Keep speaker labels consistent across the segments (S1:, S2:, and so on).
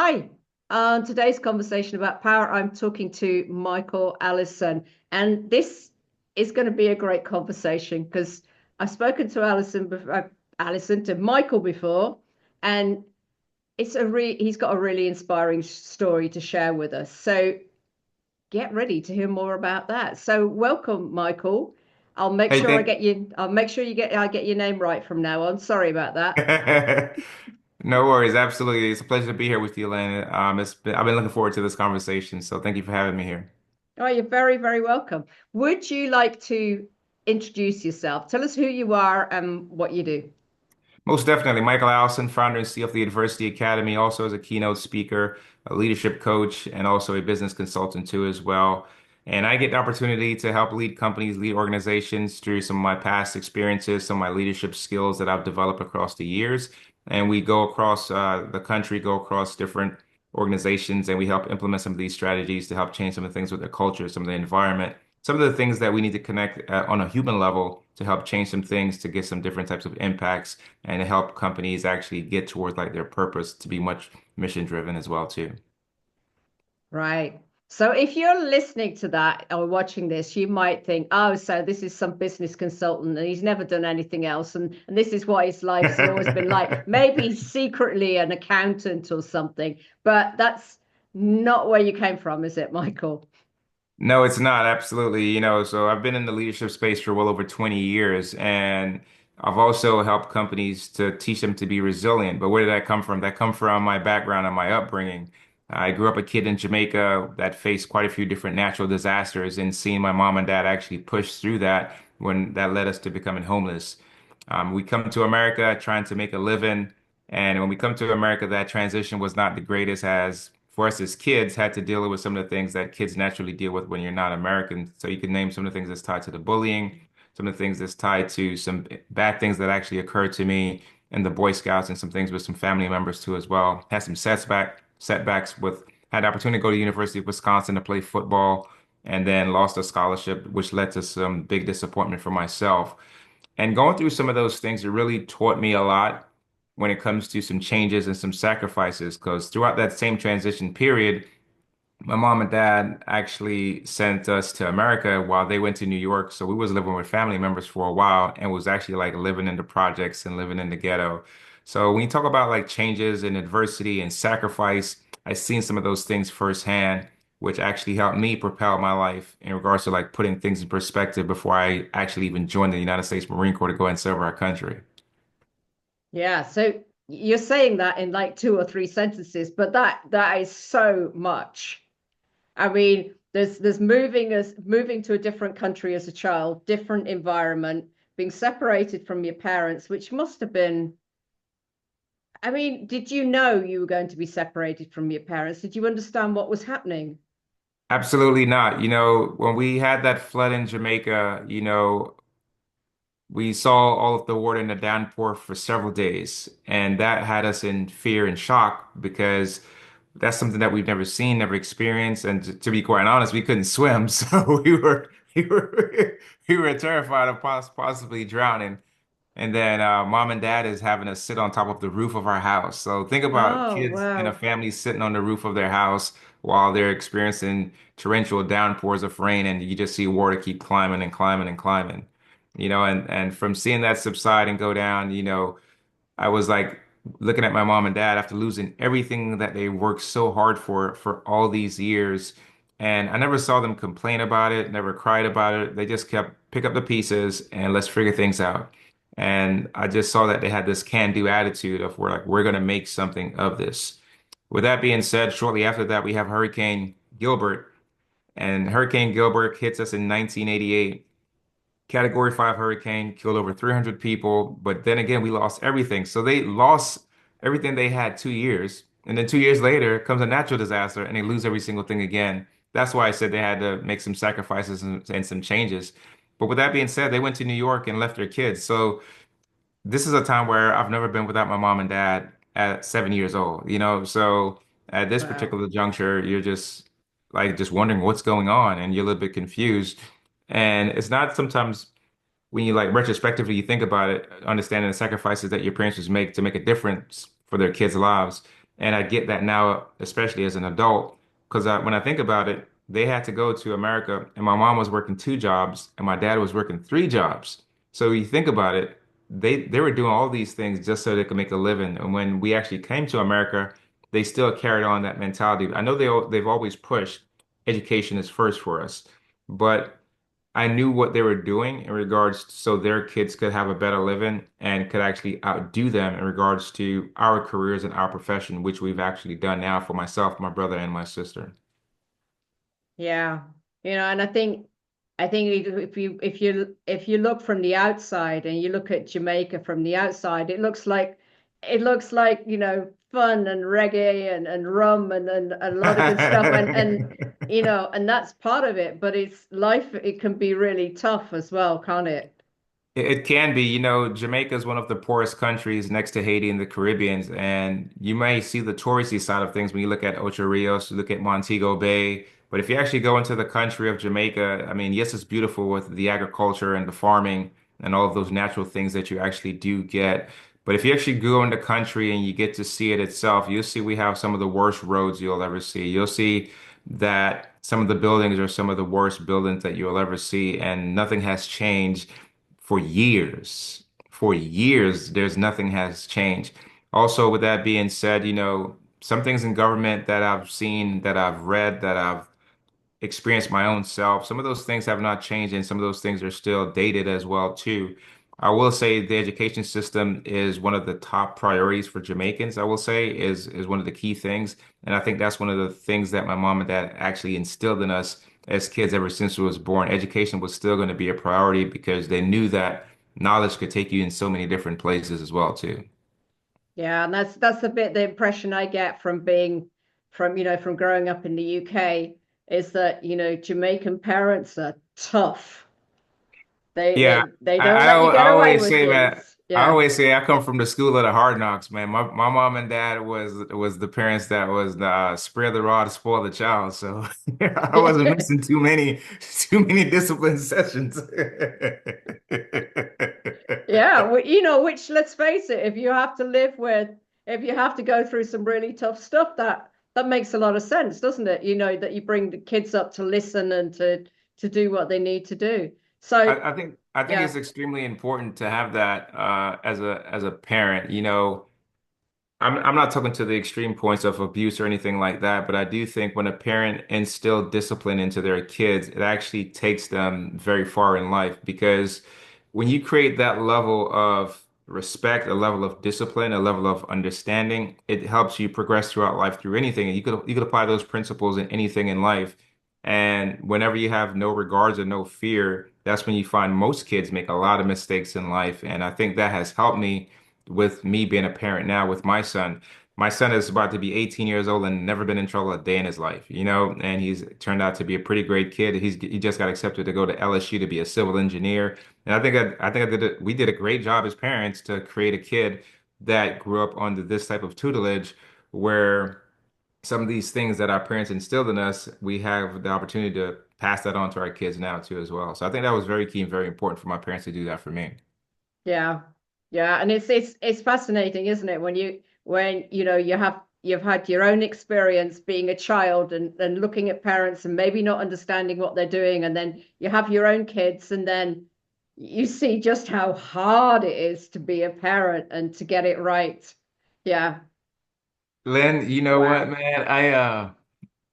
S1: Hi. On today's conversation about power, I'm talking to Michael Allison, and this is going to be a great conversation because I've spoken to Allison to Michael before, and he's got a really inspiring story to share with us. So get ready to hear more about that. So welcome, Michael.
S2: Hey, thank.
S1: I'll make sure I get your name right from now on. Sorry about that.
S2: No worries. Absolutely. It's a pleasure to be here with you, Lynn. I've been looking forward to this conversation, so thank you for having me here.
S1: Oh, you're very, very welcome. Would you like to introduce yourself? Tell us who you are and what you do.
S2: Most definitely. Michael Allison, founder and CEO of the Adversity Academy, also as a keynote speaker, a leadership coach, and also a business consultant too as well. And I get the opportunity to help lead companies, lead organizations through some of my past experiences, some of my leadership skills that I've developed across the years. And we go across the country, go across different organizations, and we help implement some of these strategies to help change some of the things with their culture, some of the environment, some of the things that we need to connect on a human level to help change some things to get some different types of impacts and to help companies actually get towards like their purpose to be much mission driven as well too.
S1: Right. So if you're listening to that or watching this, you might think, oh, so this is some business consultant and he's never done anything else. And this is what his life's always been like. Maybe he's secretly an accountant or something, but that's not where you came from, is it, Michael?
S2: No, it's not. Absolutely. So I've been in the leadership space for well over 20 years, and I've also helped companies to teach them to be resilient. But where did that come from? That come from my background and my upbringing. I grew up a kid in Jamaica that faced quite a few different natural disasters, and seeing my mom and dad actually push through that when that led us to becoming homeless. We come to America trying to make a living, and when we come to America, that transition was not the greatest as for us as kids had to deal with some of the things that kids naturally deal with when you're not American. So you can name some of the things that's tied to the bullying, some of the things that's tied to some bad things that actually occurred to me in the Boy Scouts and some things with some family members too as well. Had some setbacks with had the opportunity to go to the University of Wisconsin to play football and then lost a scholarship, which led to some big disappointment for myself. And going through some of those things, it really taught me a lot when it comes to some changes and some sacrifices. Because throughout that same transition period, my mom and dad actually sent us to America while they went to New York. So we was living with family members for a while and was actually like living in the projects and living in the ghetto. So when you talk about like changes and adversity and sacrifice, I've seen some of those things firsthand, which actually helped me propel my life in regards to like putting things in perspective before I actually even joined the United States Marine Corps to go and serve our country.
S1: Yeah, so you're saying that in like two or three sentences, but that is so much. I mean, there's moving to a different country as a child, different environment, being separated from your parents, which must have been, I mean, did you know you were going to be separated from your parents? Did you understand what was happening?
S2: Absolutely not. When we had that flood in Jamaica, we saw all of the water in the downpour for several days, and that had us in fear and shock because that's something that we've never seen, never experienced, and to be quite honest, we couldn't swim, so we were terrified of possibly drowning. And then mom and dad is having us sit on top of the roof of our house. So think about
S1: Oh,
S2: kids in a
S1: wow.
S2: family sitting on the roof of their house while they're experiencing torrential downpours of rain, and you just see water keep climbing and climbing and climbing. And from seeing that subside and go down, I was like looking at my mom and dad after losing everything that they worked so hard for all these years. And I never saw them complain about it, never cried about it. They just kept pick up the pieces and let's figure things out. And I just saw that they had this can-do attitude of we're gonna make something of this. With that being said, shortly after that, we have Hurricane Gilbert, and Hurricane Gilbert hits us in 1988. Category 5 hurricane, killed over 300 people. But then again, we lost everything. So they lost everything they had 2 years. And then 2 years later comes a natural disaster and they lose every single thing again. That's why I said they had to make some sacrifices and some changes. But with that being said, they went to New York and left their kids. So this is a time where I've never been without my mom and dad at 7 years old. So at this
S1: Wow.
S2: particular juncture, you're just wondering what's going on and you're a little bit confused. And it's not sometimes when you like retrospectively you think about it, understanding the sacrifices that your parents just make to make a difference for their kids' lives. And I get that now, especially as an adult, because when I think about it, they had to go to America, and my mom was working two jobs, and my dad was working three jobs. So you think about it, they were doing all these things just so they could make a living. And when we actually came to America, they still carried on that mentality. I know they've always pushed education is first for us, but I knew what they were doing in regards so their kids could have a better living and could actually outdo them in regards to our careers and our profession, which we've actually done now for myself, my brother, and my sister.
S1: Yeah. And I think if you look from the outside and you look at Jamaica from the outside, it looks like, fun and reggae and rum and a lot of good stuff and that's part of it, but it can be really tough as well, can't it?
S2: It can be, Jamaica is one of the poorest countries next to Haiti and the Caribbeans, and you may see the touristy side of things when you look at Ocho Rios, you look at Montego Bay. But if you actually go into the country of Jamaica, I mean, yes, it's beautiful with the agriculture and the farming and all of those natural things that you actually do get. But if you actually go in the country and you get to see it itself, you'll see we have some of the worst roads you'll ever see. You'll see that some of the buildings are some of the worst buildings that you'll ever see, and nothing has changed for years. For years, there's nothing has changed. Also, with that being said, some things in government that I've seen, that I've read, that I've experienced my own self, some of those things have not changed, and some of those things are still dated as well too. I will say the education system is one of the top priorities for Jamaicans, I will say, is one of the key things. And I think that's one of the things that my mom and dad actually instilled in us as kids ever since we was born. Education was still going to be a priority because they knew that knowledge could take you in so many different places as well too.
S1: Yeah, and that's a bit the impression I get from growing up in the UK is that, Jamaican parents are tough. They
S2: Yeah,
S1: they they
S2: I,
S1: don't
S2: I,
S1: let you
S2: al- I
S1: get away
S2: always
S1: with
S2: say that.
S1: things.
S2: I
S1: Yeah.
S2: always say I come from the school of the hard knocks, man. My mom and dad was the parents that was spare the rod, spoil the child. So I wasn't missing too many discipline sessions.
S1: Yeah, which let's face it, if you have to go through some really tough stuff, that makes a lot of sense, doesn't it? That you bring the kids up to listen and to do what they need to do. So,
S2: I think
S1: yeah,
S2: it's extremely important to have that as a parent. I'm not talking to the extreme points of abuse or anything like that, but I do think when a parent instills discipline into their kids, it actually takes them very far in life because when you create that level of respect, a level of discipline, a level of understanding, it helps you progress throughout life through anything. And you could apply those principles in anything in life. And whenever you have no regards or no fear, that's when you find most kids make a lot of mistakes in life. And I think that has helped me with me being a parent now with my son. My son is about to be 18 years old and never been in trouble a day in his life, and he's turned out to be a pretty great kid. He just got accepted to go to LSU to be a civil engineer. And we did a great job as parents to create a kid that grew up under this type of tutelage where some of these things that our parents instilled in us, we have the opportunity to pass that on to our kids now too as well. So I think that was very key and very important for my parents to do that for me.
S1: yeah, yeah, and it's fascinating, isn't it? When you've had your own experience being a child and looking at parents and maybe not understanding what they're doing, and then you have your own kids, and then you see just how hard it is to be a parent and to get it right. Yeah.
S2: Lynn, you know what,
S1: Wow.
S2: man?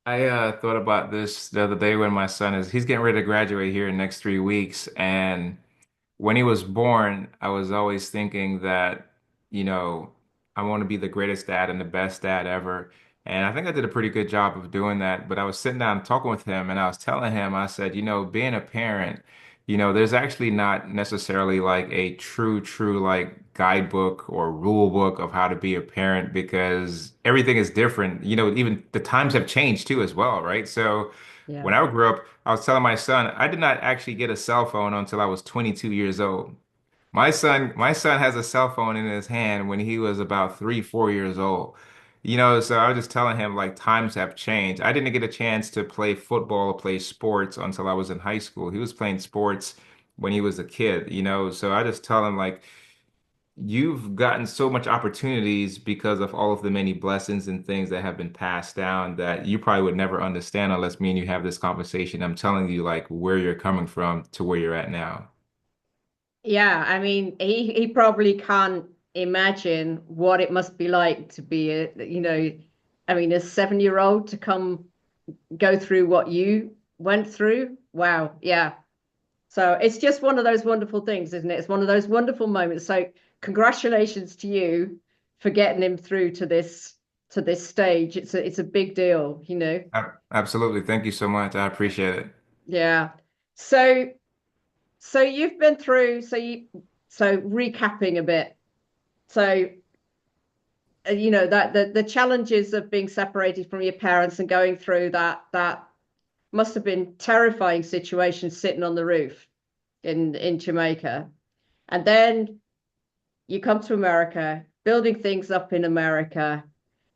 S2: I thought about this the other day when my son he's getting ready to graduate here in the next 3 weeks. And when he was born, I was always thinking that, you know, I want to be the greatest dad and the best dad ever. And I think I did a pretty good job of doing that. But I was sitting down talking with him and I was telling him, I said, being a parent, there's actually not necessarily like a true like guidebook or rule book of how to be a parent because everything is different. Even the times have changed too as well, right? So
S1: Yeah.
S2: when I grew up, I was telling my son, I did not actually get a cell phone until I was 22 years old. My son has a cell phone in his hand when he was about 3, 4 years old. So I was just telling him like times have changed. I didn't get a chance to play football or play sports until I was in high school. He was playing sports when he was a kid, so I just tell him like you've gotten so much opportunities because of all of the many blessings and things that have been passed down that you probably would never understand unless me and you have this conversation. I'm telling you, like, where you're coming from to where you're at now.
S1: Yeah, I mean, he probably can't imagine what it must be like to be I mean, a 7-year old to come go through what you went through. Wow, yeah. So it's just one of those wonderful things, isn't it? It's one of those wonderful moments. So congratulations to you for getting him through to this stage. It's a big deal, you know.
S2: Absolutely. Thank you so much. I appreciate it.
S1: Yeah. So so you've been through so recapping a bit. So you know that the challenges of being separated from your parents and going through that must have been terrifying situation sitting on the roof in Jamaica. And then you come to America, building things up in America,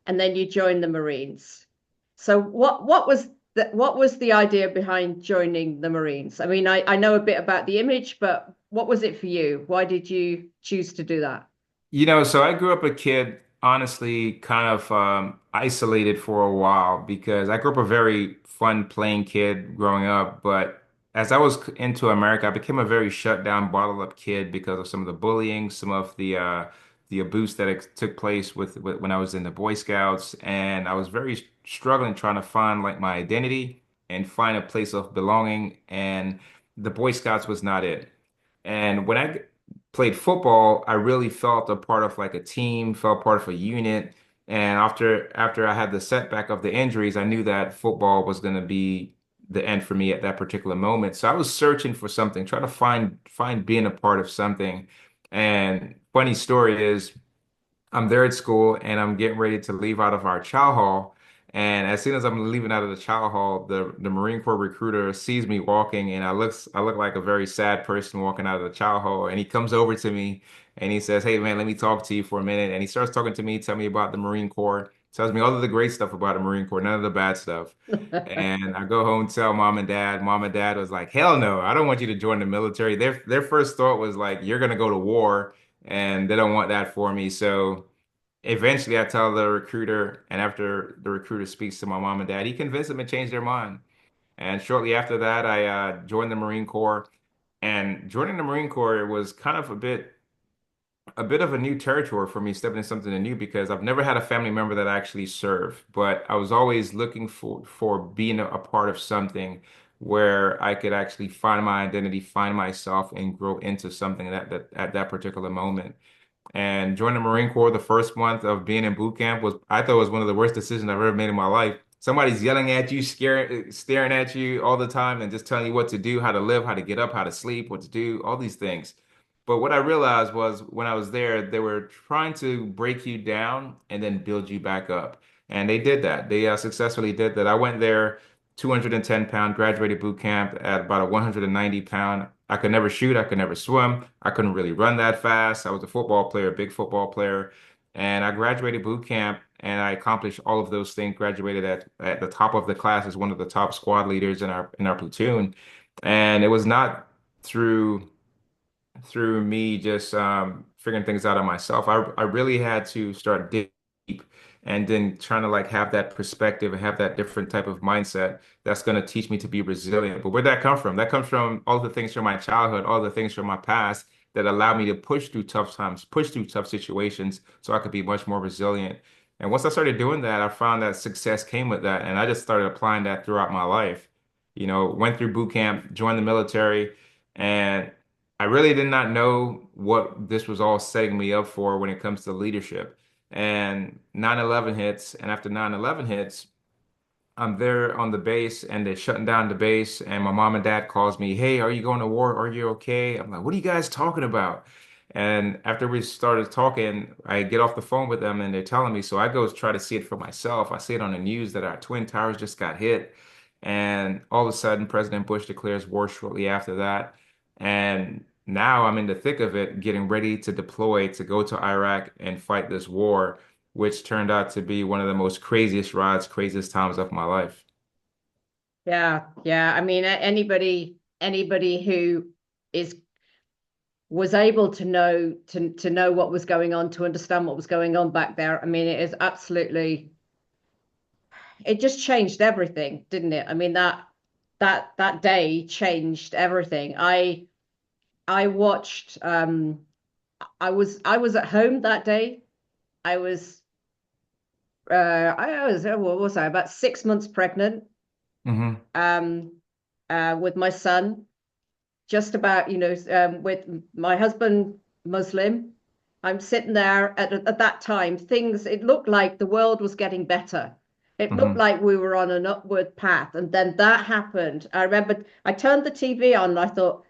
S1: and then you join the Marines. So what was the idea behind joining the Marines? I mean, I know a bit about the image, but what was it for you? Why did you choose to do that?
S2: So I grew up a kid, honestly, kind of isolated for a while because I grew up a very fun playing kid growing up. But as I was into America, I became a very shut down, bottled up kid because of some of the bullying, some of the abuse that took place with when I was in the Boy Scouts, and I was very struggling trying to find like my identity and find a place of belonging, and the Boy Scouts was not it. And when I played football, I really felt a part of like a team, felt part of a unit. And after I had the setback of the injuries, I knew that football was going to be the end for me at that particular moment. So I was searching for something, trying to find being a part of something. And funny story is I'm there at school and I'm getting ready to leave out of our chow hall. And as soon as I'm leaving out of the chow hall, the Marine Corps recruiter sees me walking and I look like a very sad person walking out of the chow hall. And he comes over to me and he says, "Hey man, let me talk to you for a minute." And he starts talking to me, tell me about the Marine Corps, tells me all of the great stuff about the Marine Corps, none of the bad stuff. And I go home, tell mom and dad. Mom and dad was like, "Hell no, I don't want you to join the military." Their first thought was like, "You're gonna go to war," and they don't want that for me. So eventually, I tell the recruiter, and after the recruiter speaks to my mom and dad, he convinced them to change their mind. And shortly after that, I joined the Marine Corps. And joining the Marine Corps was kind of a bit of a new territory for me, stepping into something new because I've never had a family member that actually served, but I was always looking for being a part of something where I could actually find my identity, find myself, and grow into something that at that particular moment. And joining the Marine Corps the first month of being in boot camp was, I thought, was one of the worst decisions I've ever made in my life. Somebody's yelling at you, staring at you all the time, and just telling you what to do, how to live, how to get up, how to sleep, what to do, all these things. But what I realized was when I was there, they were trying to break you down and then build you back up. And they did that. They successfully did that. I went there 210 pound, graduated boot camp at about a 190 pound. I could never shoot. I could never swim. I couldn't really run that fast. I was a football player, a big football player. And I graduated boot camp and I accomplished all of those things, graduated at the top of the class as one of the top squad leaders in our platoon. And it was not through me just figuring things out on myself. I really had to start deep and then trying to like have that perspective and have that different type of mindset that's going to teach me to be resilient. But where'd that come from? That comes from all the things from my childhood, all the things from my past that allowed me to push through tough times, push through tough situations so I could be much more resilient. And once I started doing that, I found that success came with that. And I just started applying that throughout my life. Went through boot camp, joined the military, and I really did not know what this was all setting me up for when it comes to leadership. And 9/11 hits, and after 9/11 hits, I'm there on the base and they're shutting down the base and my mom and dad calls me, "Hey, are you going to war? Are you okay?" I'm like, "What are you guys talking about?" And after we started talking, I get off the phone with them and they're telling me, so I go try to see it for myself. I see it on the news that our twin towers just got hit. And all of a sudden, President Bush declares war shortly after that. And now I'm in the thick of it, getting ready to deploy to go to Iraq and fight this war, which turned out to be one of the most craziest rides, craziest times of my life.
S1: Yeah, yeah. I mean, anybody who is was able to know what was going on, to understand what was going on back there. I mean, it is absolutely, it just changed everything, didn't it? I mean, that day changed everything. I watched I was at home that day. I was I was what was I, about 6 months pregnant,
S2: Hmm.
S1: um with my son, just about, with my husband Muslim. I'm sitting there at that time, things, it looked like the world was getting better. It looked
S2: Hmm.
S1: like we were on an upward path. And then that happened. I remember I turned the TV on and I thought,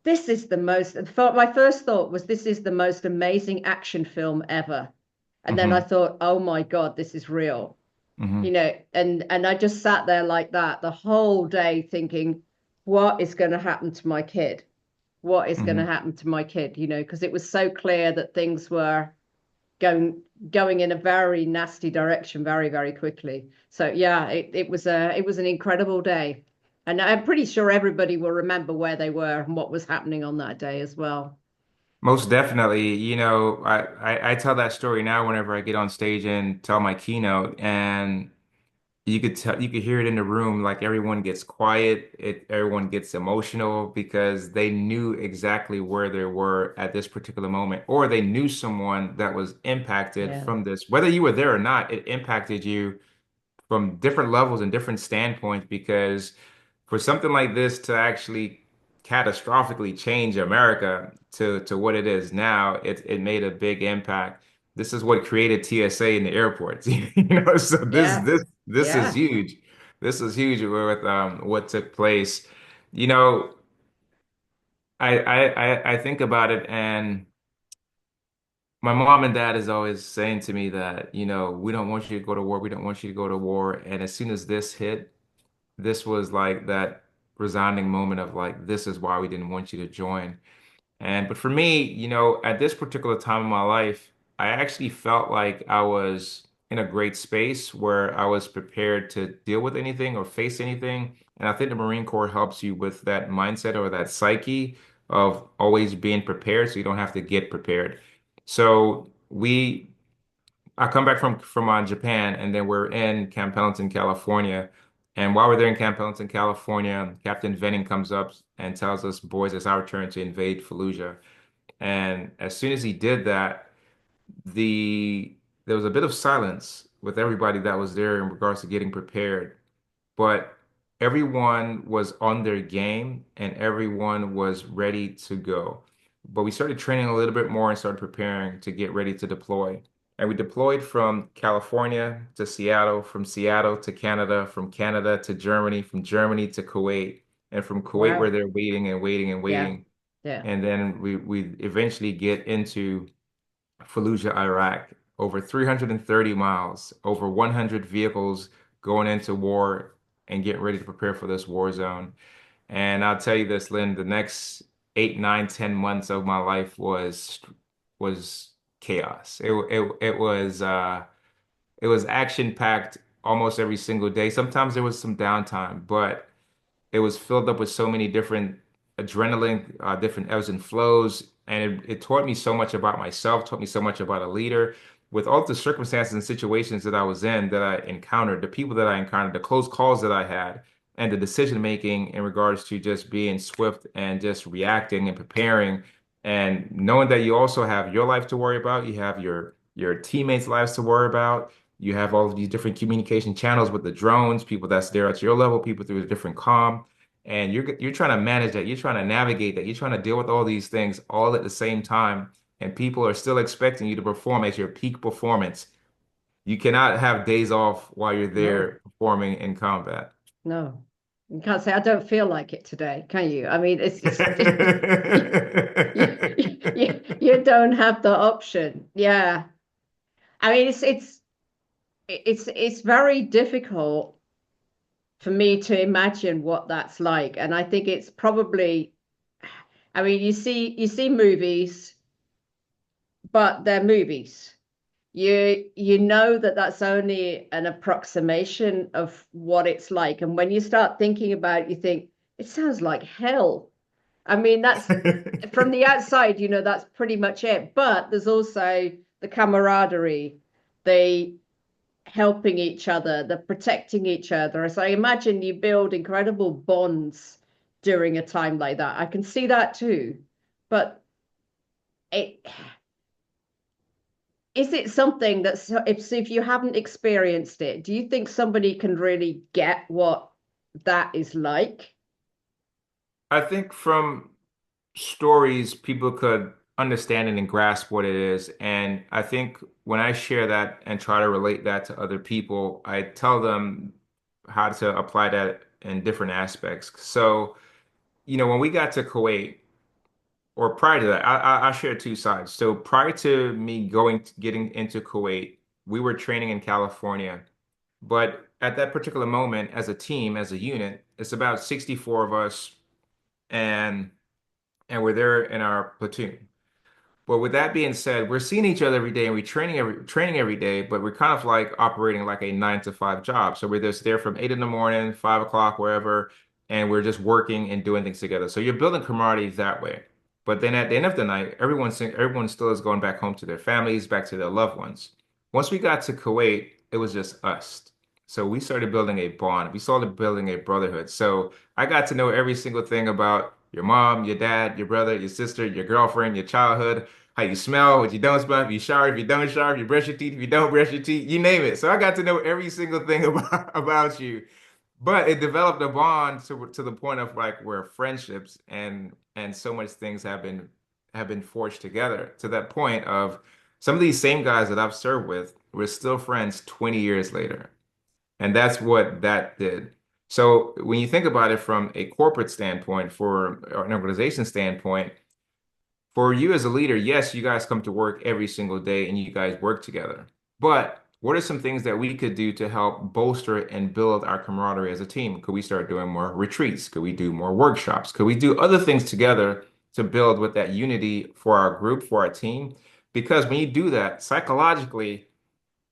S1: this is the most, my first thought was, this is the most amazing action film ever. And then I
S2: Hmm.
S1: thought, oh my God, this is real.
S2: Hmm.
S1: And I just sat there like that the whole day thinking, what is going to happen to my kid? What is going to
S2: Hmm.
S1: happen to my kid? Because it was so clear that things were going going in a very nasty direction very, very quickly. So yeah, it was an incredible day. And I'm pretty sure everybody will remember where they were and what was happening on that day as well.
S2: Most definitely. I tell that story now whenever I get on stage and tell my keynote, and you could hear it in the room, like everyone gets quiet, everyone gets emotional because they knew exactly where they were at this particular moment, or they knew someone that was impacted
S1: Yeah.
S2: from this. Whether you were there or not, it impacted you from different levels and different standpoints because for something like this to actually catastrophically change America to what it is now, it made a big impact. This is what created TSA in the airports, So
S1: Yeah.
S2: this is
S1: Yeah.
S2: huge. This is huge with what took place. You know, I think about it, and my mom and dad is always saying to me that, we don't want you to go to war. We don't want you to go to war. And as soon as this hit, this was like that resounding moment of like, this is why we didn't want you to join. But for me, at this particular time in my life, I actually felt like I was in a great space where I was prepared to deal with anything or face anything. And I think the Marine Corps helps you with that mindset or that psyche of always being prepared so you don't have to get prepared. So I come back from Japan, and then we're in Camp Pendleton, California. And while we're there in Camp Pendleton, California, Captain Venning comes up and tells us, "Boys, it's our turn to invade Fallujah." And as soon as he did that, there was a bit of silence with everybody that was there in regards to getting prepared, but everyone was on their game and everyone was ready to go. But we started training a little bit more and started preparing to get ready to deploy. And we deployed from California to Seattle, from Seattle to Canada, from Canada to Germany, from Germany to Kuwait. And from Kuwait, we're
S1: Wow.
S2: there waiting and waiting and
S1: Yeah.
S2: waiting.
S1: Yeah.
S2: And then we eventually get into Fallujah, Iraq, over 330 miles, over 100 vehicles going into war and getting ready to prepare for this war zone. And I'll tell you this, Lynn, the next 8, 9, 10 months of my life was chaos. It was action packed almost every single day. Sometimes there was some downtime, but it was filled up with so many different adrenaline, different ebbs and flows, and it taught me so much about myself, taught me so much about a leader. With all the circumstances and situations that I was in, that I encountered, the people that I encountered, the close calls that I had, and the decision making in regards to just being swift and just reacting and preparing, and knowing that you also have your life to worry about, you have your teammates' lives to worry about. You have all of these different communication channels with the drones, people that's there at your level, people through a different comm, and you're trying to manage that, you're trying to navigate that, you're trying to deal with all these things all at the same time, and people are still expecting you to perform at your peak performance. You cannot have days off while you're
S1: No.
S2: there performing in combat.
S1: No. You can't say I don't feel like it today, can you? I mean, it's you don't have the option. Yeah. I mean, it's very difficult for me to imagine what that's like. And I think it's probably, I mean, you see movies, but they're movies. You know that that's only an approximation of what it's like. And when you start thinking about it, you think it sounds like hell. I mean, that's from the outside, that's pretty much it. But there's also the camaraderie, the helping each other, the protecting each other. So I imagine you build incredible bonds during a time like that. I can see that too. But it is it something that's if you haven't experienced it, do you think somebody can really get what that is like?
S2: I think from stories, people could understand it and grasp what it is. And I think when I share that and try to relate that to other people, I tell them how to apply that in different aspects. So, when we got to Kuwait, or prior to that, I share two sides. So prior to me getting into Kuwait, we were training in California. But at that particular moment, as a team, as a unit, it's about 64 of us, and we're there in our platoon. But with that being said, we're seeing each other every day and we're training every day, but we're kind of like operating like a 9 to 5 job. So we're just there from 8 in the morning, 5 o'clock, wherever, and we're just working and doing things together. So you're building camaraderie that way. But then at the end of the night, everyone still is going back home to their families, back to their loved ones. Once we got to Kuwait, it was just us. So we started building a bond. We started building a brotherhood. So I got to know every single thing about your mom, your dad, your brother, your sister, your girlfriend, your childhood, how you smell, what you don't smell, if you shower, if you don't shower, if you brush your teeth, if you don't brush your teeth, you name it. So I got to know every single thing about you. But it developed a bond to the point of like where friendships and so much things have been forged together to that point of some of these same guys that I've served with, we're still friends 20 years later. And that's what that did. So when you think about it from a corporate standpoint, for an organization standpoint, for you as a leader, yes, you guys come to work every single day and you guys work together. But what are some things that we could do to help bolster and build our camaraderie as a team? Could we start doing more retreats? Could we do more workshops? Could we do other things together to build with that unity for our group, for our team? Because when you do that, psychologically,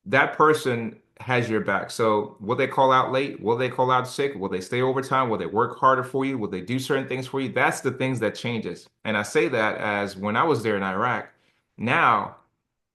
S2: that person has your back. So will they call out late? Will they call out sick? Will they stay overtime? Will they work harder for you? Will they do certain things for you? That's the things that changes. And I say that as when I was there in Iraq, now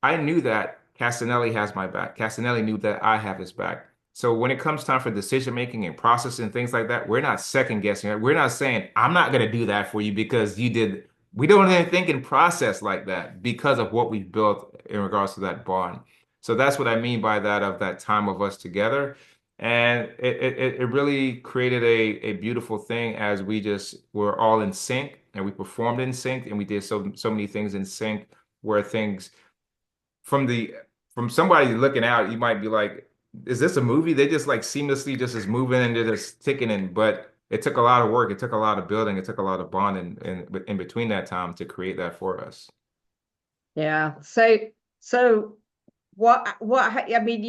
S2: I knew that Castanelli has my back. Castanelli knew that I have his back. So when it comes time for decision making and processing things like that, we're not second guessing it. We're not saying, I'm not going to do that for you because you did. We don't even think and process like that because of what we've built in regards to that bond. So that's what I mean by that, of that time of us together. And it really created a beautiful thing as we just were all in sync and we performed in sync and we did so many things in sync where things from the from somebody looking out, you might be like, is this a movie? They just like seamlessly just is moving and they're just ticking in. But it took a lot of work. It took a lot of building. It took a lot of bonding in between that time to create that for us.
S1: Yeah. So I mean,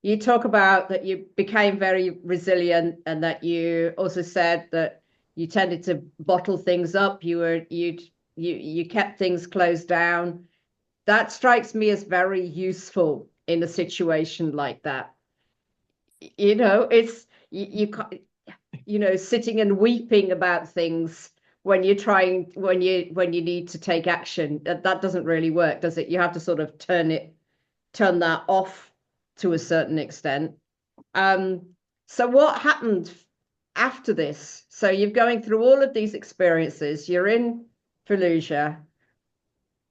S1: you talk about that you became very resilient and that you also said that you tended to bottle things up. You kept things closed down. That strikes me as very useful in a situation like that. It's sitting and weeping about things when you're trying when you need to take action. That doesn't really work, does it? You have to sort of turn that off to a certain extent. Um, so what happened after this? So you're going through all of these experiences. You're in Fallujah.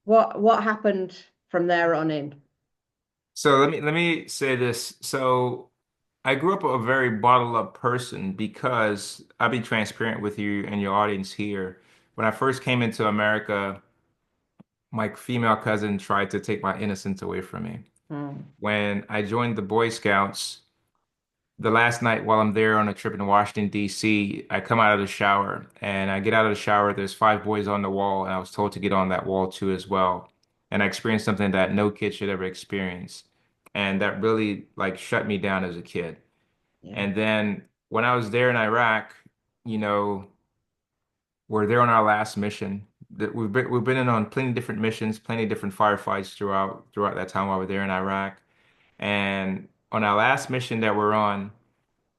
S1: What happened from there on in?
S2: So let me say this. So I grew up a very bottled up person because I'll be transparent with you and your audience here. When I first came into America, my female cousin tried to take my innocence away from me.
S1: Hmm.
S2: When I joined the Boy Scouts, the last night while I'm there on a trip in Washington, D.C., I come out of the shower and I get out of the shower. There's 5 boys on the wall, and I was told to get on that wall too as well. And I experienced something that no kid should ever experience. And that really like shut me down as a kid.
S1: Yeah.
S2: And then when I was there in Iraq, you know, we're there on our last mission. We've been in on plenty of different missions, plenty of different firefights throughout that time while we're there in Iraq. And on our last mission that we're on,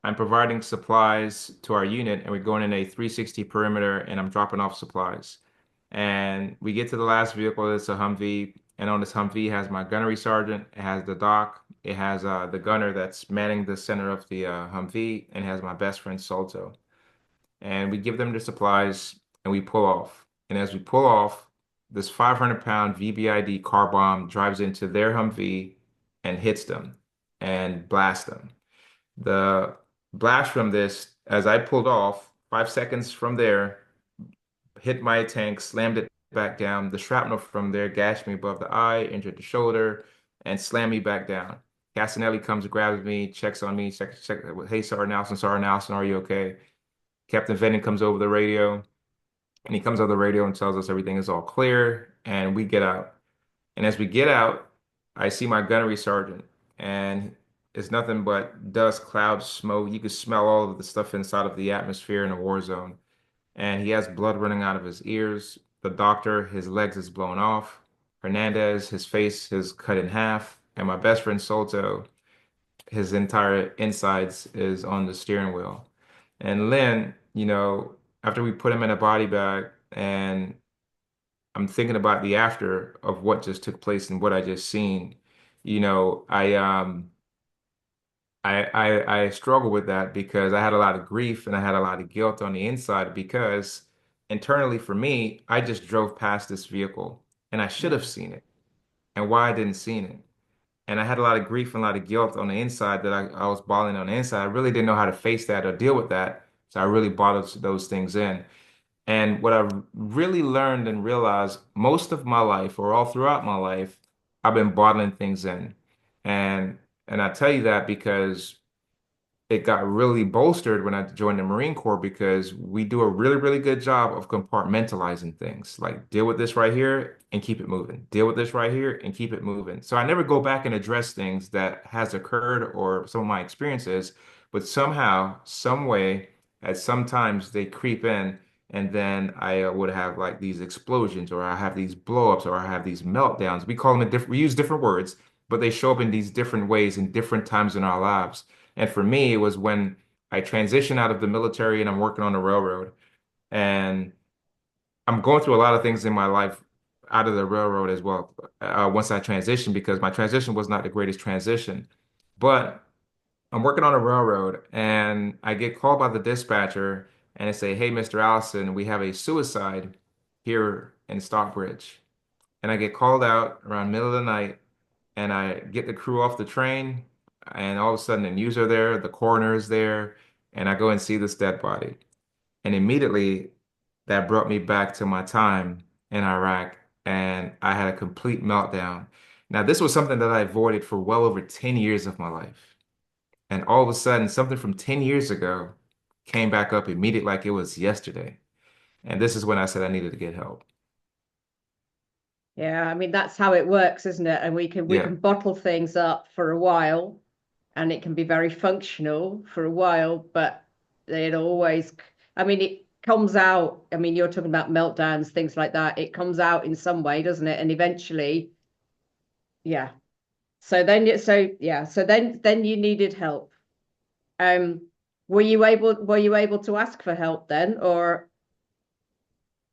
S2: I'm providing supplies to our unit, and we're going in a 360 perimeter, and I'm dropping off supplies. And we get to the last vehicle, it's a Humvee, and on this Humvee has my gunnery sergeant, it has the doc, it has the gunner that's manning the center of the Humvee, and it has my best friend Solto. And we give them the supplies, and we pull off. And as we pull off, this 500-pound VBID car bomb drives into their Humvee and hits them and blasts them. The blast from this, as I pulled off, 5 seconds from there, hit my tank, slammed it back down. The shrapnel from there gashed me above the eye, injured the shoulder, and slammed me back down. Castanelli comes, grabs me, checks on me, check, hey, Sergeant Nelson, are you okay? Captain Venning comes over the radio, and he comes over the radio and tells us everything is all clear, and we get out. And as we get out, I see my gunnery sergeant, and it's nothing but dust, clouds, smoke. You can smell all of the stuff inside of the atmosphere in a war zone. And he has blood running out of his ears. The doctor, his legs is blown off. Hernandez, his face is cut in half. And my best friend Solto, his entire insides is on the steering wheel. And Lynn, after we put him in a body bag and I'm thinking about the after of what just took place and what I just seen. You know, I struggle with that because I had a lot of grief and I had a lot of guilt on the inside because internally for me, I just drove past this vehicle and I should have
S1: Mm.
S2: seen it and why I didn't see it. And I had a lot of grief and a lot of guilt on the inside that I was bottling on the inside. I really didn't know how to face that or deal with that. So I really bottled those things in. And what I've really learned and realized most of my life, or all throughout my life, I've been bottling things in. And and I tell you that because it got really bolstered when I joined the Marine Corps because we do a really, really good job of compartmentalizing things. Like deal with this right here and keep it moving. Deal with this right here and keep it moving. So I never go back and address things that has occurred or some of my experiences, but somehow, some way, at sometimes they creep in and then I would have like these explosions or I have these blowups or I have these meltdowns. We call them we use different words, but they show up in these different ways in different times in our lives. And for me, it was when I transitioned out of the military and I'm working on the railroad. And I'm going through a lot of things in my life out of the railroad as well. Once I transitioned, because my transition was not the greatest transition. But I'm working on a railroad and I get called by the dispatcher and they say, "Hey, Mr. Allison, we have a suicide here in Stockbridge." And I get called out around middle of the night and I get the crew off the train, and all of a sudden the news are there, the coroner is there, and I go and see this dead body. And immediately that brought me back to my time in Iraq, and I had a complete meltdown. Now, this was something that I avoided for well over 10 years of my life. And all of a sudden, something from 10 years ago came back up immediately like it was yesterday. And this is when I said I needed to get help.
S1: Yeah, I mean that's how it works, isn't it? And we can
S2: Yeah.
S1: bottle things up for a while, and it can be very functional for a while, but it always, I mean, it comes out. I mean, you're talking about meltdowns, things like that. It comes out in some way, doesn't it? And eventually, yeah. So then you needed help. Um, were you able to ask for help then, or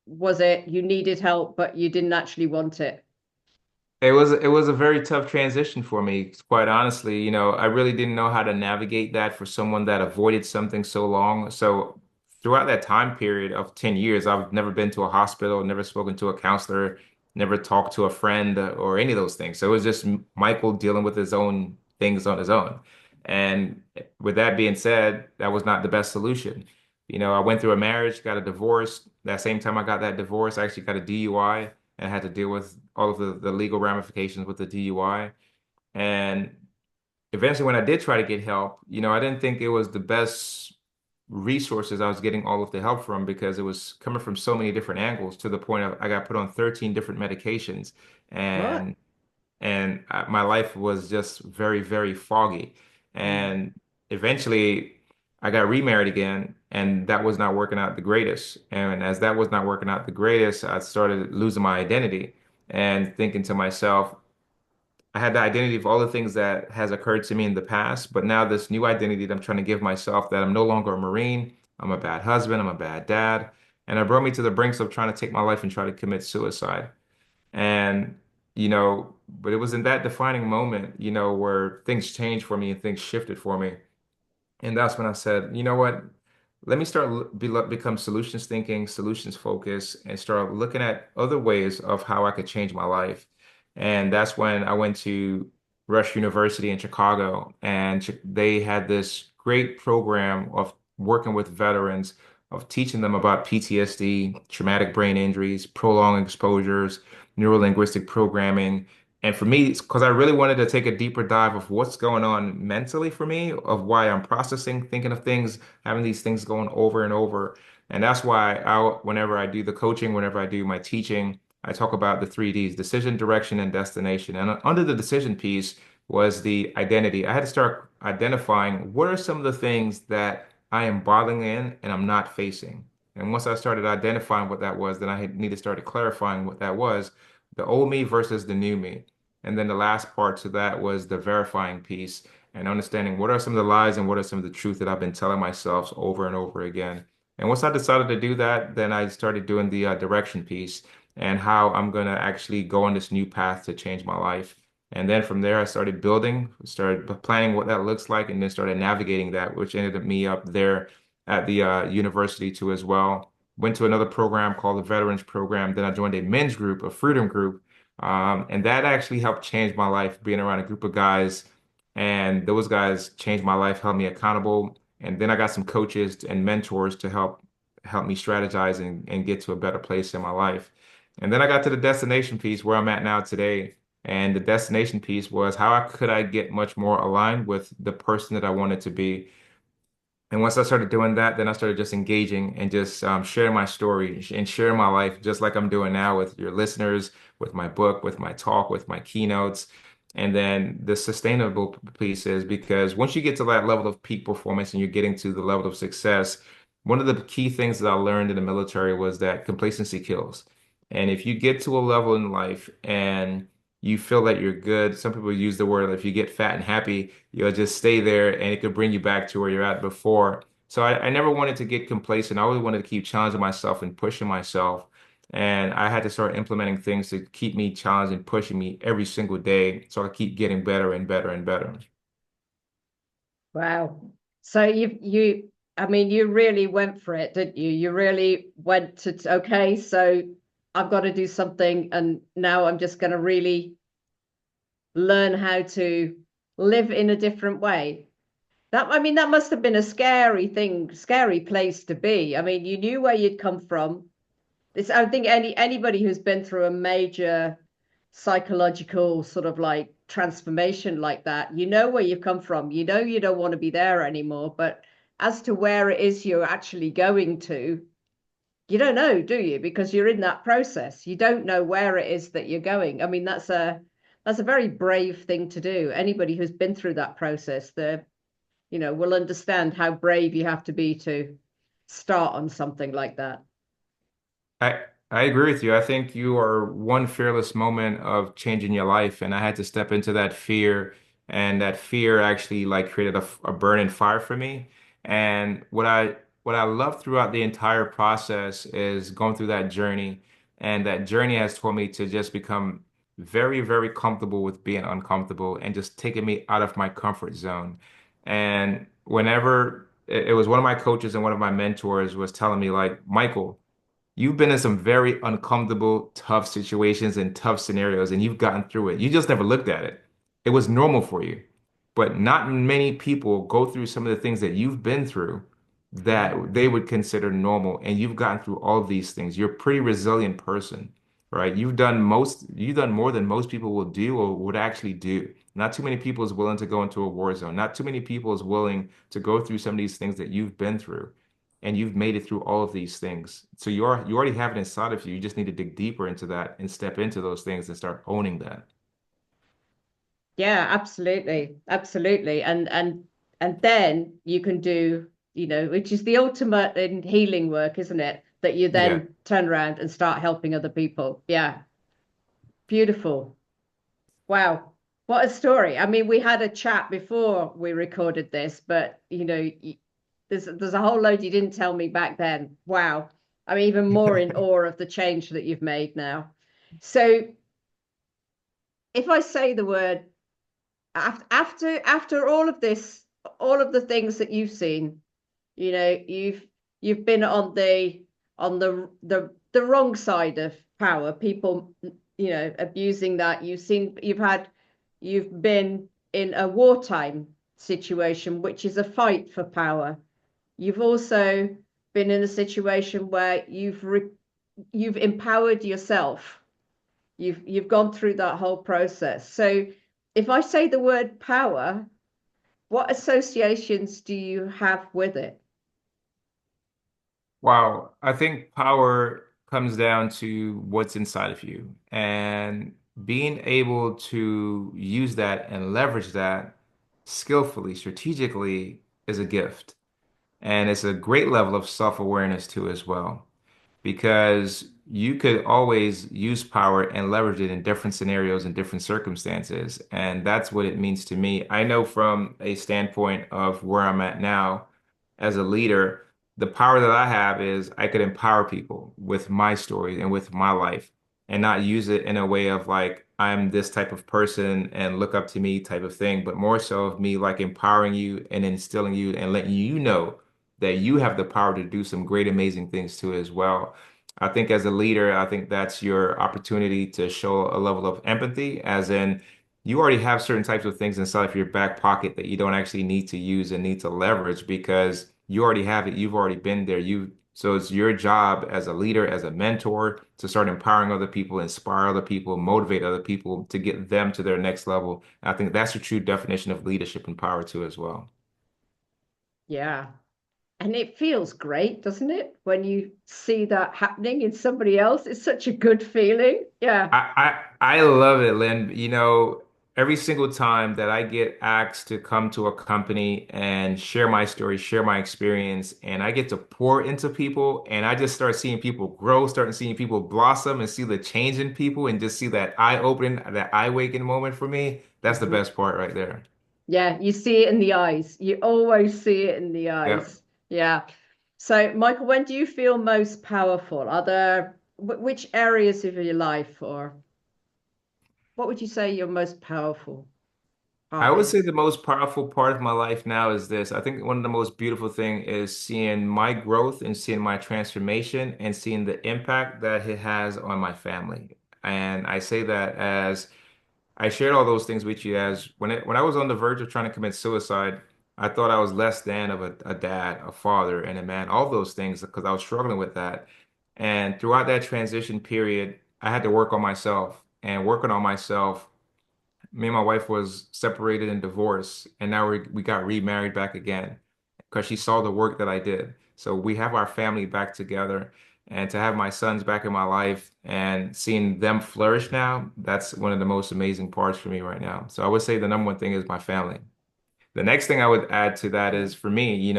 S1: was it you needed help but you didn't actually want it?
S2: It was a very tough transition for me, quite honestly. I really didn't know how to navigate that for someone that avoided something so long. So throughout that time period of 10 years, I've never been to a hospital, never spoken to a counselor, never talked to a friend or any of those things. So it was just Michael dealing with his own things on his own. And with that being said, that was not the best solution. I went through a marriage, got a divorce. That same time I got that divorce, I actually got a DUI and had to deal with all of the legal ramifications with the DUI. And eventually, when I did try to get help, I didn't think it was the best resources I was getting all of the help from because it was coming from so many different angles to the point of I got put on 13 different medications
S1: What?
S2: and my life was just very, very foggy.
S1: Mm.
S2: And eventually, I got remarried again, and that was not working out the greatest. And as that was not working out the greatest, I started losing my identity and thinking to myself, I had the identity of all the things that has occurred to me in the past, but now this new identity that I'm trying to give myself that I'm no longer a Marine, I'm a bad husband, I'm a bad dad, and it brought me to the brinks of trying to take my life and try to commit suicide. And, but it was in that defining moment, where things changed for me and things shifted for me. And that's when I said, you know what? Let me start become solutions thinking, solutions focused, and start looking at other ways of how I could change my life. And that's when I went to Rush University in Chicago, and they had this great program of working with veterans, of teaching them about PTSD, traumatic brain injuries, prolonged exposures, neuro-linguistic programming. And for me, it's because I really wanted to take a deeper dive of what's going on mentally for me, of why I'm processing, thinking of things, having these things going over and over. And that's why whenever I do the coaching, whenever I do my teaching, I talk about the three Ds: decision, direction, and destination. And under the decision piece was the identity. I had to start identifying what are some of the things that I am bottling in and I'm not facing. And once I started identifying what that was, then I had need to start clarifying what that was, the old me versus the new me. And then the last part to that was the verifying piece and understanding what are some of the lies and what are some of the truth that I've been telling myself over and over again. And once I decided to do that, then I started doing the direction piece and how I'm going to actually go on this new path to change my life. And then from there, I started building, started planning what that looks like, and then started navigating that, which ended me up there at the university too as well. Went to another program called the Veterans Program. Then I joined a men's group, a freedom group, and that actually helped change my life, being around a group of guys. And those guys changed my life, held me accountable. And then I got some coaches and mentors to help me strategize and get to a better place in my life. And then I got to the destination piece where I'm at now today. And the destination piece was could I get much more aligned with the person that I wanted to be. And once I started doing that, then I started just engaging and just sharing my story and sharing my life, just like I'm doing now with your listeners, with my book, with my talk, with my keynotes. And then the sustainable piece is because once you get to that level of peak performance and you're getting to the level of success, one of the key things that I learned in the military was that complacency kills. And if you get to a level in life and you feel that you're good, some people use the word, if you get fat and happy, you'll just stay there and it could bring you back to where you're at before. So I never wanted to get complacent. I always wanted to keep challenging myself and pushing myself. And I had to start implementing things to keep me challenged and pushing me every single day so I keep getting better and better and better.
S1: Wow. So I mean, you really went for it, didn't you? You really went to, okay, so I've got to do something, and now I'm just going to really learn how to live in a different way. I mean, that must have been a scary thing, scary place to be. I mean, you knew where you'd come from. I think anybody who's been through a major psychological sort of like transformation like that, you know where you've come from. You know you don't want to be there anymore. But as to where it is you're actually going to, you don't know, do you? Because you're in that process. You don't know where it is that you're going. I mean, that's a very brave thing to do. Anybody who's been through that process, will understand how brave you have to be to start on something like that.
S2: I I agree with you. I think you are one fearless moment of changing your life, and I had to step into that fear, and that fear actually like created a burning fire for me. And what I love throughout the entire process is going through that journey, and that journey has taught me to just become very, very comfortable with being uncomfortable and just taking me out of my comfort zone. And whenever it was one of my coaches and one of my mentors was telling me like, Michael, you've been in some very uncomfortable, tough situations and tough scenarios, and you've gotten through it. You just never looked at it. It was normal for you. But not many people go through some of the things that you've been through that they would consider normal. And you've gotten through all of these things. You're a pretty resilient person, right? You've done more than most people will do or would actually do. Not too many people is willing to go into a war zone. Not too many people is willing to go through some of these things that you've been through, and you've made it through all of these things. So you already have it inside of you. You just need to dig deeper into that and step into those things and start owning that.
S1: Yeah, absolutely. Absolutely. And then you can do, which is the ultimate in healing work, isn't it? That you
S2: Yeah.
S1: then turn around and start helping other people. Yeah. Beautiful. Wow. What a story. I mean, we had a chat before we recorded this, but there's a whole load you didn't tell me back then. Wow. I'm even more in awe of the change that you've made now. So if I say the word after all of this, all of the things that you've seen, you've been on the wrong side of power, people, abusing that. You've been in a wartime situation, which is a fight for power. You've also been in a situation where you've empowered yourself. You've gone through that whole process. So if I say the word power, what associations do you have with it?
S2: Wow, I think power comes down to what's inside of you and being able to use that and leverage that skillfully, strategically is a gift. And it's a great level of self-awareness too as well, because you could always use power and leverage it in different scenarios and different circumstances. And that's what it means to me. I know from a standpoint of where I'm at now as a leader, the power that I have is I could empower people with my story and with my life and not use it in a way of like, I'm this type of person and look up to me type of thing, but more so of me like empowering you and instilling you and letting you know that you have the power to do some great, amazing things too as well. I think as a leader, I think that's your opportunity to show a level of empathy, as in you already have certain types of things inside of your back pocket that you don't actually need to use and need to leverage because you already have it. You've already been there. So it's your job as a leader, as a mentor, to start empowering other people, inspire other people, motivate other people to get them to their next level. And I think that's the true definition of leadership and power too as well.
S1: Yeah. And it feels great, doesn't it? When you see that happening in somebody else, it's such a good feeling. Yeah.
S2: I love it, Lynn. Every single time that I get asked to come to a company and share my story, share my experience, and I get to pour into people, and I just start seeing people grow, starting seeing people blossom, and see the change in people, and just see that eye-opening, that eye-waking moment for me. That's the
S1: Mhm.
S2: best part right there.
S1: Yeah, you see it in the eyes. You always see it in the
S2: Yep.
S1: eyes. Yeah. So, Michael, when do you feel most powerful? Are there which areas of your life, or what would you say your most powerful
S2: I
S1: part
S2: would say
S1: is?
S2: the most powerful part of my life now is this. I think one of the most beautiful thing is seeing my growth and seeing my transformation and seeing the impact that it has on my family. And I say that as I shared all those things with you as when I was on the verge of trying to commit suicide, I thought I was less than of a dad, a father, and a man, all those things because I was struggling with that. And throughout that transition period, I had to work on myself and working on myself me and my wife was separated and divorced, and now we got remarried back again because she saw the work that I did. So we have our family back together, and to have my sons back in my life and seeing them flourish now, that's one of the most amazing parts for me right now. So I would say the number one thing is my family. The next thing I would add to that
S1: Yeah.
S2: is for me,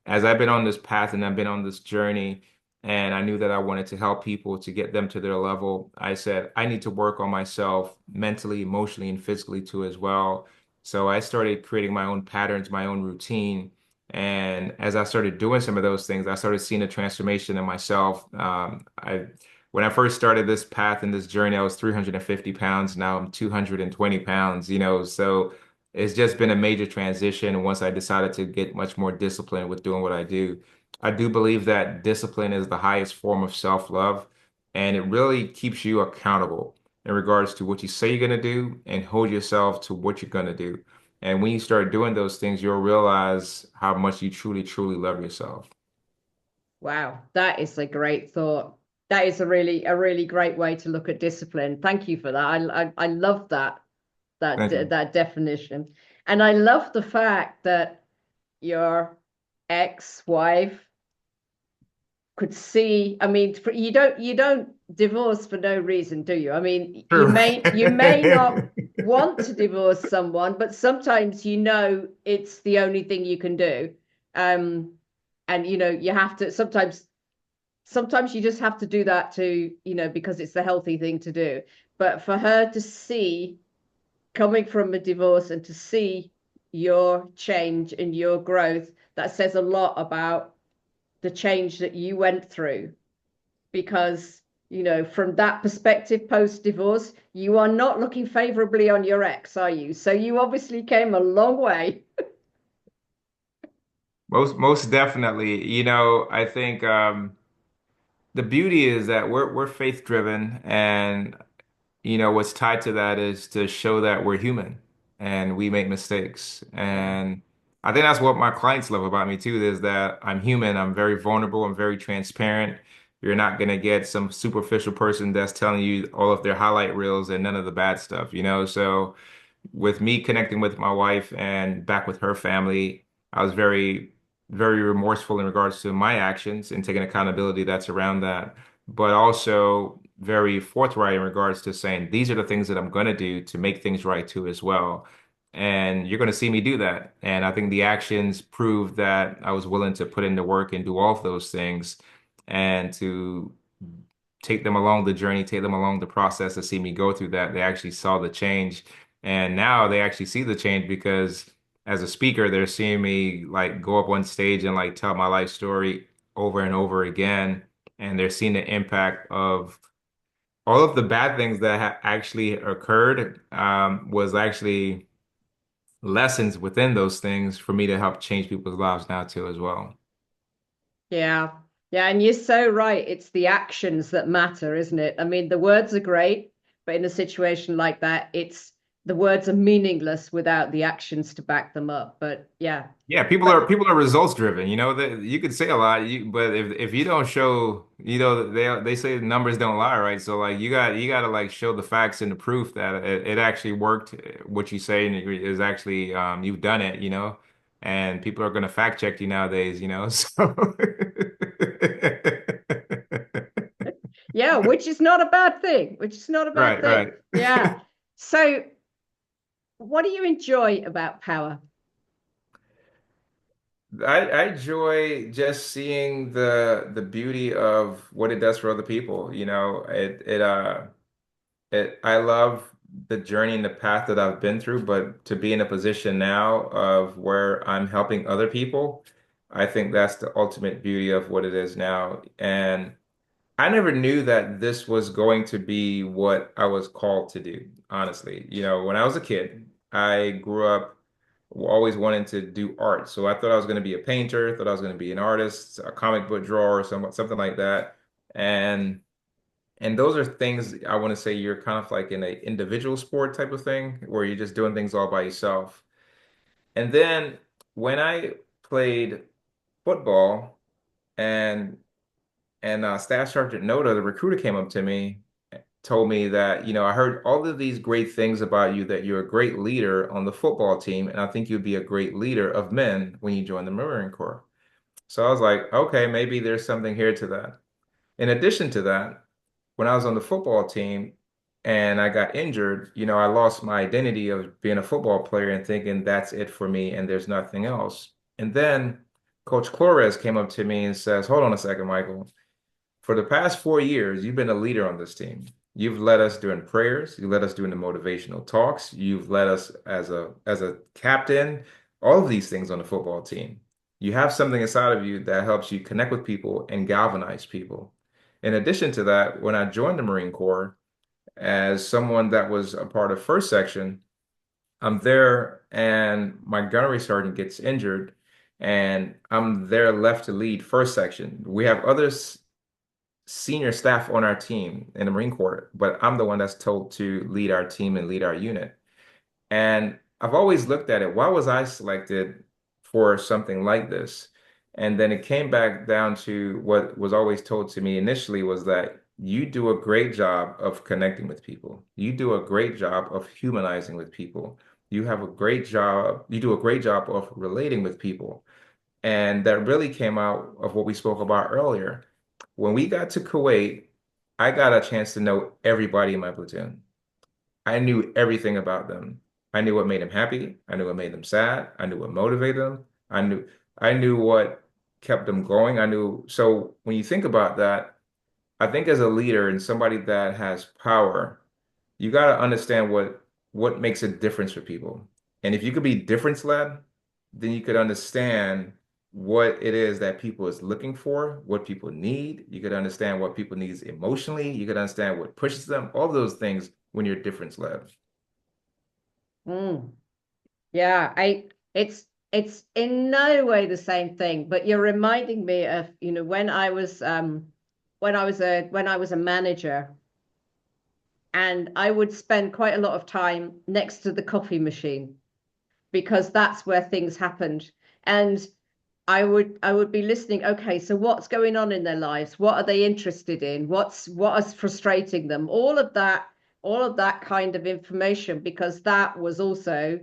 S2: as I've been on this path and I've been on this journey, and I knew that I wanted to help people to get them to their level, I said, I need to work on myself mentally, emotionally, and physically too as well. So I started creating my own patterns, my own routine. And as I started doing some of those things, I started seeing a transformation in myself. When I first started this path and this journey, I was 350 pounds. Now I'm 220 pounds, so it's just been a major transition once I decided to get much more disciplined with doing what I do. I do believe that discipline is the highest form of self-love, and it really keeps you accountable in regards to what you say you're going to do and hold yourself to what you're going to do. And when you start doing those things, you'll realize how much you truly, truly love yourself.
S1: Wow, that is a great thought. That is a really great way to look at discipline. Thank you for that. I love
S2: Thank you.
S1: that definition, and I love the fact that your ex-wife could see. I mean, you don't divorce for no reason, do you? I mean,
S2: True.
S1: you may not want to divorce someone, but sometimes it's the only thing you can do. Um, and you have to sometimes you just have to do that to because it's the healthy thing to do. But for her to see coming from a divorce and to see your change and your growth, that says a lot about the change that you went through. Because, from that perspective, post divorce, you are not looking favorably on your ex, are you? So you obviously came a long way.
S2: Most definitely. I think the beauty is that we're faith driven, and what's tied to that is to show that we're human and we make mistakes.
S1: Yeah.
S2: And I think that's what my clients love about me too, is that I'm human, I'm very vulnerable, I'm very transparent. You're not gonna get some superficial person that's telling you all of their highlight reels and none of the bad stuff. So with me connecting with my wife and back with her family, I was very, very remorseful in regards to my actions and taking accountability that's around that, but also very forthright in regards to saying these are the things that I'm going to do to make things right too as well. And you're going to see me do that. And I think the actions prove that I was willing to put in the work and do all of those things and to take them along the journey, take them along the process to see me go through that. They actually saw the change. And now they actually see the change because as a speaker, they're seeing me like go up on stage and like tell my life story over and over again. And they're seeing the impact of all of the bad things that ha actually occurred, was actually lessons within those things for me to help change people's lives now too as well.
S1: Yeah. Yeah. And you're so right. It's the actions that matter, isn't it? I mean, the words are great, but in a situation like that, the words are meaningless without the actions to back them up. But yeah.
S2: Yeah, people
S1: But
S2: are results driven. That you could say a lot, but if you don't show, they say the numbers don't lie, right? So like you got to like show the facts and the proof that it actually worked. What you say is actually you've done it. And people are going to fact check you nowadays. So
S1: yeah, which is not a bad thing, which is not a bad
S2: right,
S1: thing.
S2: right.
S1: Yeah. So what do you enjoy about power?
S2: I enjoy just seeing the beauty of what it does for other people. I love the journey and the path that I've been through, but to be in a position now of where I'm helping other people, I think that's the ultimate beauty of what it is now. And I never knew that this was going to be what I was called to do, honestly. When I was a kid, I grew up always wanting to do art. So I thought I was going to be a painter, thought I was going to be an artist, a comic book drawer, something like that. And those are things I want to say you're kind of like in an individual sport type of thing where you're just doing things all by yourself. And then when I played football and Staff Sergeant Noda, the recruiter came up to me, told me that, I heard all of these great things about you, that you're a great leader on the football team, and I think you'd be a great leader of men when you join the Marine Corps. So I was like, okay, maybe there's something here to that. In addition to that, when I was on the football team and I got injured, I lost my identity of being a football player and thinking that's it for me and there's nothing else. And then Coach Flores came up to me and says, hold on a second, Michael. For the past 4 years, you've been a leader on this team. You've led us during prayers. You led us during the motivational talks. You've led us as a captain, all of these things on the football team. You have something inside of you that helps you connect with people and galvanize people. In addition to that, when I joined the Marine Corps as someone that was a part of first section, I'm there and my gunnery sergeant gets injured and I'm there left to lead first section. We have others senior staff on our team in the Marine Corps, but I'm the one that's told to lead our team and lead our unit. And I've always looked at it, why was I selected for something like this? And then it came back down to what was always told to me initially was that you do a great job of connecting with people. You do a great job of humanizing with people. You do a great job of relating with people. And that really came out of what we spoke about earlier. When we got to Kuwait, I got a chance to know everybody in my platoon. I knew everything about them. I knew what made them happy. I knew what made them sad. I knew what motivated them. I knew what kept them going. I knew. So when you think about that, I think as a leader and somebody that has power, you got to understand what makes a difference for people. And if you could be difference led, then you could understand what it is that people is looking for, what people need. You could understand what people needs emotionally. You could understand what pushes them, all those things when you're difference led.
S1: Mm. Yeah, it's in no way the same thing, but you're reminding me of, when I was when I was a manager, and I would spend quite a lot of time next to the coffee machine because that's where things happened. And I would be listening, okay, so what's going on in their lives? What are they interested in? What is frustrating them? All of that kind of information, because that was also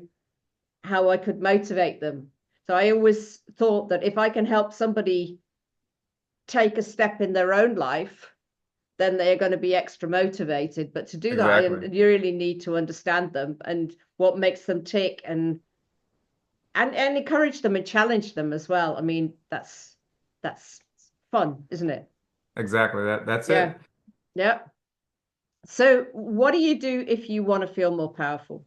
S1: how I could motivate them. So I always thought that if I can help somebody take a step in their own life, then they're going to be extra motivated. But to do that,
S2: Exactly.
S1: you really need to understand them and what makes them tick, and encourage them and challenge them as well. I mean, that's fun, isn't it?
S2: Exactly. That's
S1: Yeah.
S2: it.
S1: Yeah. So what do you do if you want to feel more powerful?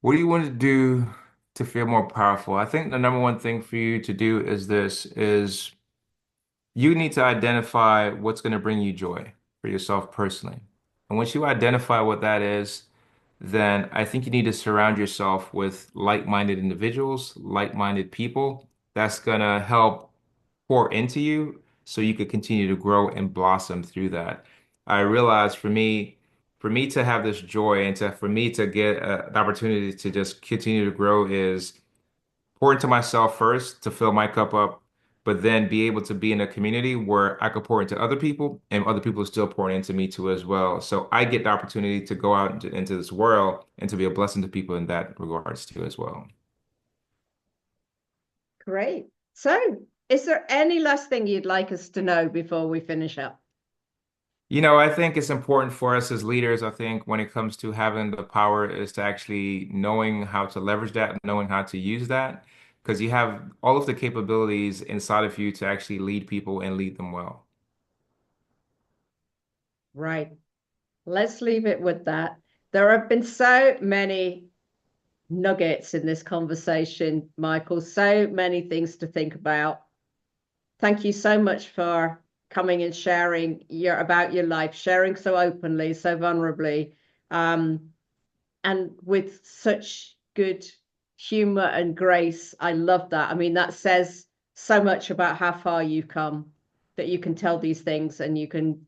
S2: What do you want to do to feel more powerful? I think the number one thing for you to do is this is you need to identify what's going to bring you joy for yourself personally. And once you identify what that is, then I think you need to surround yourself with like-minded individuals, like-minded people that's going to help pour into you so you could continue to grow and blossom through that. I realized for me to have this joy and for me to get the opportunity to just continue to grow is pour into myself first to fill my cup up, but then be able to be in a community where I could pour into other people and other people are still pouring into me too as well. So I get the opportunity to go out into this world and to be a blessing to people in that regards too as well.
S1: Great. So, is there any last thing you'd like us to know before we finish up?
S2: I think it's important for us as leaders. I think when it comes to having the power is to actually knowing how to leverage that, knowing how to use that, because you have all of the capabilities inside of you to actually lead people and lead them well.
S1: Right. Let's leave it with that. There have been so many nuggets in this conversation, Michael, so many things to think about. Thank you so much for coming and sharing about your life, sharing so openly, so vulnerably, um, and with such good humor and grace. I love that. I mean, that says so much about how far you've come, that you can tell these things and you can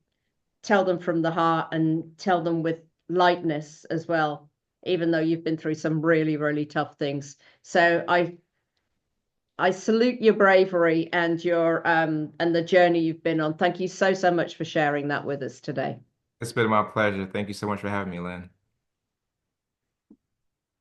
S1: tell them from the heart and tell them with lightness as well, even though you've been through some really, really tough things. So I salute your bravery and the journey you've been on. Thank you so, so much for sharing that with us today.
S2: It's been my pleasure. Thank you so much for having me, Lynn.